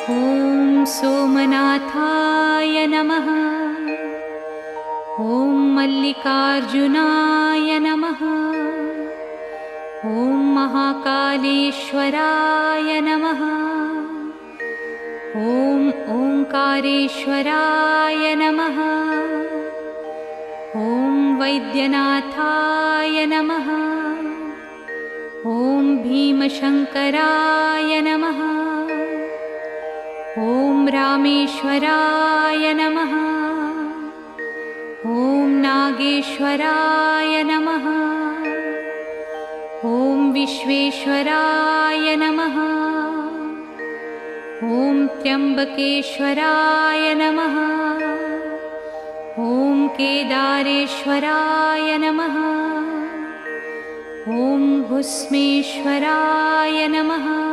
ॐ सोमनाथाय नमः। ॐ मल्लिकार्जुनाय नमः। ॐ महाकालेश्वराय नमः। ॐ ओंकारेश्वराय नमः। ॐ वैद्यनाथाय नमः। ॐ भीमशंकराय नमः। ॐ रामेश्वराय नमः। ॐ नागेश्वराय नमः। ॐ विश्वेश्वराय नमः। ॐ त्र्यंबकेश्वराय नमः। ॐ केदारेश्वराय नमः। ॐ भुस्मेश्वराय नमः।